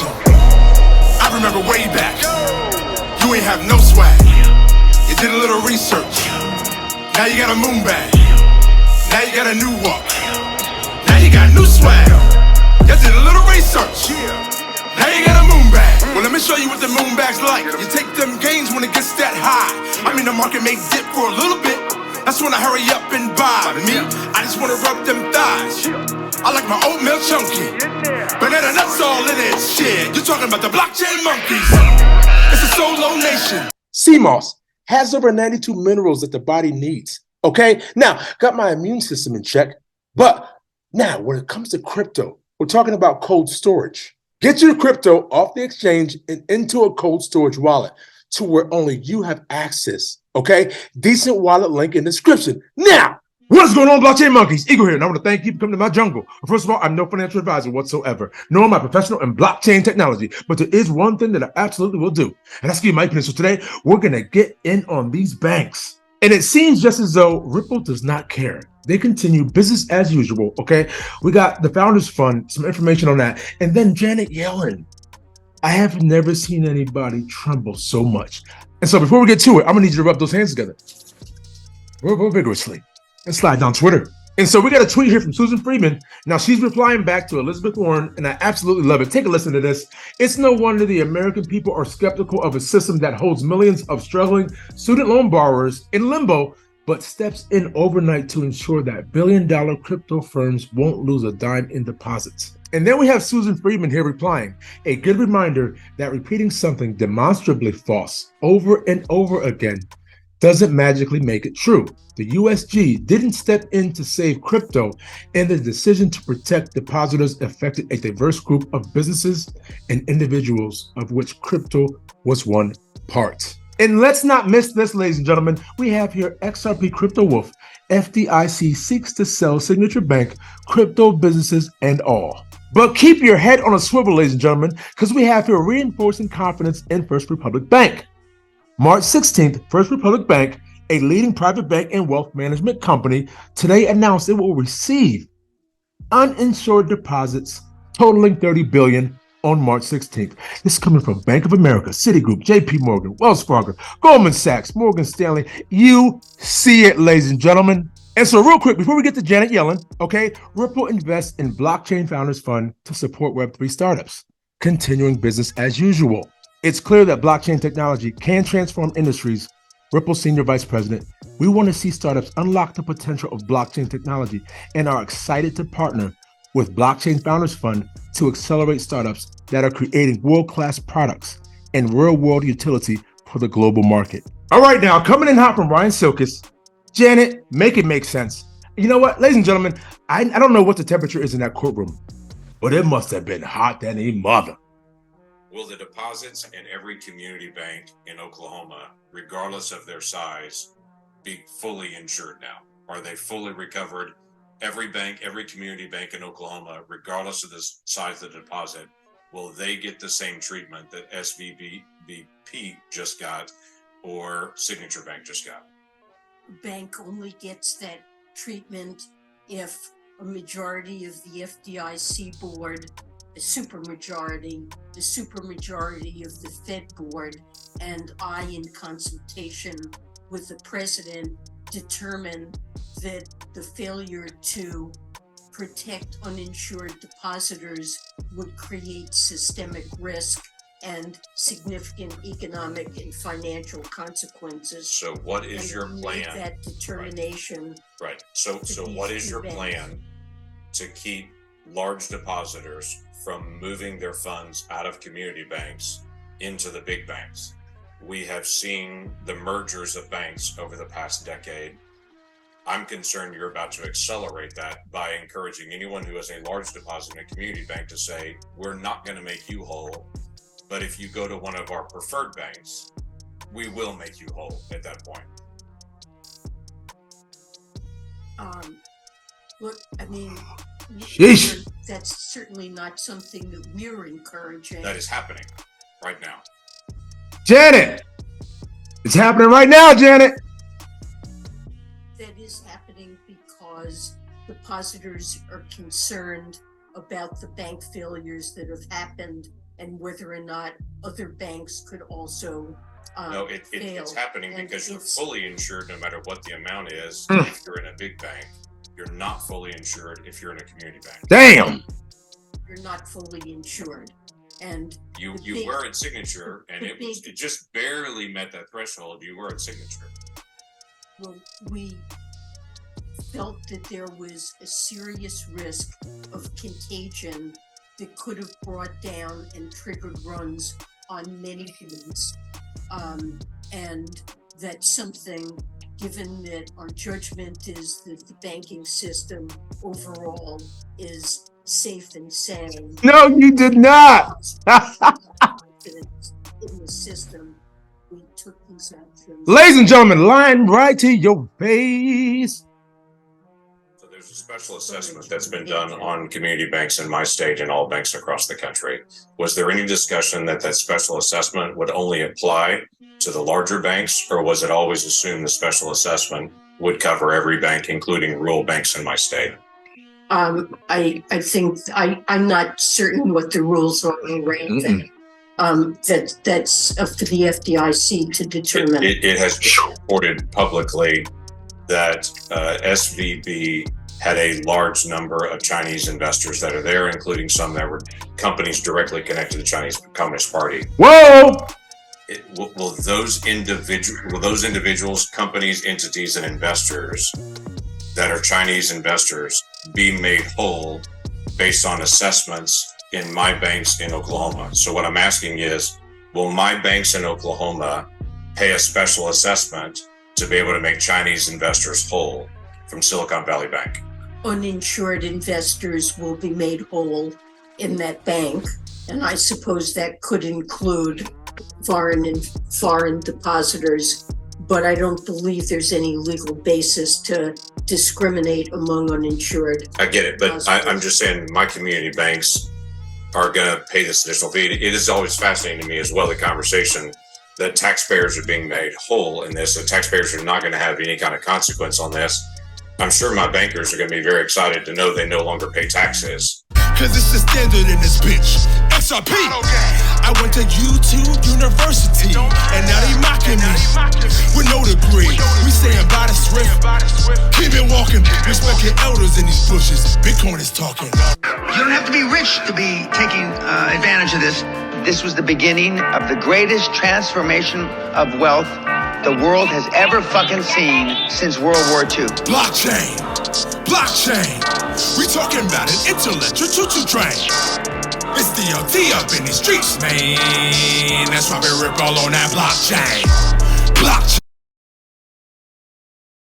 generation. I remember way back, you ain't have no swag. You did a little research, now you got a moon bag. Now you got a new walk, now you got new swag. You did a little research, now you got a moon bag. Well, let me show you what the moon bag's like. You take them gains when it gets that high. I mean, the market may dip for a little bit. That's when I hurry up and buy. Me, I just wanna rub them thighs. I like my oatmeal chunky, banana nuts all in it. Shit, you're talking about the blockchain monkeys. It's a solo nation. CMOS has over 92 minerals that the body needs. Okay, now got my immune system in check. But now, when it comes to crypto, we're talking about cold storage. Get your crypto off the exchange and into a cold storage wallet to where only you have access. Okay, decent wallet link in the description. Now, what's going on, blockchain monkeys? Eagle here, and I want to thank you for coming to my jungle. First of all, I'm no financial advisor whatsoever, nor am I professional in blockchain technology, but there is one thing that I absolutely will do, and that's give you my opinion. So today, we're going to get in on these banks. And it seems just as though Ripple does not care. They continue business as usual, okay? We got the Founders Fund, some information on that, and then Janet Yellen. I have never seen anybody tremble so much. And so before we get to it, I'm gonna need you to rub those hands together real vigorously and slide down Twitter. And so we got a tweet here from Susan Friedman. Now she's replying back to Elizabeth Warren, and I absolutely love it. Take a listen to this. It's no wonder the American people are skeptical of a system that holds millions of struggling student loan borrowers in limbo, but steps in overnight to ensure that billion-dollar crypto firms won't lose a dime in deposits. And then we have Susan Friedman here replying, a good reminder that repeating something demonstrably false over and over again doesn't magically make it true. The USG didn't step in to save crypto, and the decision to protect depositors affected a diverse group of businesses and individuals, of which crypto was one part. And let's not miss this, ladies and gentlemen. We have here XRP Crypto Wolf. FDIC seeks to sell Signature Bank, crypto businesses, and all. But keep your head on a swivel, ladies and gentlemen, because we have here reinforcing confidence in First Republic Bank. March 16th, First Republic Bank, a leading private bank and wealth management company, today announced it will receive uninsured deposits totaling $30 billion on March 16th. This is coming from Bank of America, Citigroup, JP Morgan, Wells Fargo, Goldman Sachs, Morgan Stanley. You see it, ladies and gentlemen. And so real quick, before we get to Janet Yellen, okay, Ripple invests in Blockchain Founders Fund to support Web3 startups, continuing business as usual. It's clear that blockchain technology can transform industries. Ripple Senior Vice President, we want to see startups unlock the potential of blockchain technology and are excited to partner with Blockchain Founders Fund to accelerate startups that are creating world-class products and real-world utility for the global market. All right, now, coming in hot from Ryan Silkus, Janet, make it make sense. You know what, ladies and gentlemen, I don't know what the temperature is in that courtroom, but it must have been hot than a mother. Will the deposits in every community bank in Oklahoma, regardless of their size, be fully insured now? Are they fully recovered? Every bank, every community bank in Oklahoma, regardless of the size of the deposit, will they get the same treatment that SVBP just got or Signature Bank just got? Bank only gets that treatment if a majority of the FDIC board, the supermajority of the Fed board, and I, in consultation with the president, determine that the failure to protect uninsured depositors would create systemic risk and significant economic and financial consequences. So what is your plan? That determination. Right. So what is your plan to keep large depositors from moving their funds out of community banks into the big banks? We have seen the mergers of banks over the past decade. I'm concerned you're about to accelerate that by encouraging anyone who has a large deposit in a community bank to say, we're not going to make you whole, but if you go to one of our preferred banks, we will make you whole at that point. Look, I mean, Sheesh. That's certainly not something that we're encouraging. That is happening right now. Janet, it's happening right now, Janet. That is happening because depositors are concerned about the bank failures that have happened and whether or not other banks could also No, fail. it's happening And because you're it's- fully insured no matter what the amount is. If you're in a big bank, you're not fully insured if you're in a community bank. Damn. You're not fully insured. And You the big- were at Signature, and the it just barely met that threshold. You were at Signature. well, we felt that there was a serious risk of contagion that could have brought down and triggered runs on many things. And that's something, given that our judgment is that the banking system overall is safe and sound. No, you did not. Confidence in the system, we took these actions. Ladies and gentlemen, lying right to your face. So there's a special assessment that's been done on community banks in my state and all banks across the country. Was there any discussion that special assessment would only apply to the larger banks, or was it always assumed the special assessment would cover every bank, including rural banks in my state? I think I'm not certain what the rules are around that. That's up to the FDIC to determine. It has been reported publicly that SVB had a large number of Chinese investors that are there, including some that were companies directly connected to the Chinese Communist Party. Whoa. Will those individuals, companies, entities, and investors that are Chinese investors be made whole based on assessments in my banks in Oklahoma? So what I'm asking is, will my banks in Oklahoma pay a special assessment to be able to make Chinese investors whole from Silicon Valley Bank? Uninsured investors will be made whole in that bank, and I suppose that could include foreign depositors, but I don't believe there's any legal basis to discriminate among uninsured. I get it, but I'm just saying my community banks are going to pay this additional fee. It is always fascinating to me as well, the conversation that taxpayers are being made whole in this. The taxpayers are not going to have any kind of consequence on this. I'm sure my bankers are going to be very excited to know they no longer pay taxes. Cause it's the standard in this bitch. XRP. I went to YouTube University, and now they mocking me with no degree. We saying by the swift, keep it walking. Respect your elders in these bushes. Bitcoin is talking. You don't have to be rich to be taking advantage of this. This was the beginning of the greatest transformation of wealth the world has ever fucking seen since World War II. Blockchain. We talking about an intellectual choo-choo train. It's DLT up in these streets, man. That's why we rip all on that blockchain.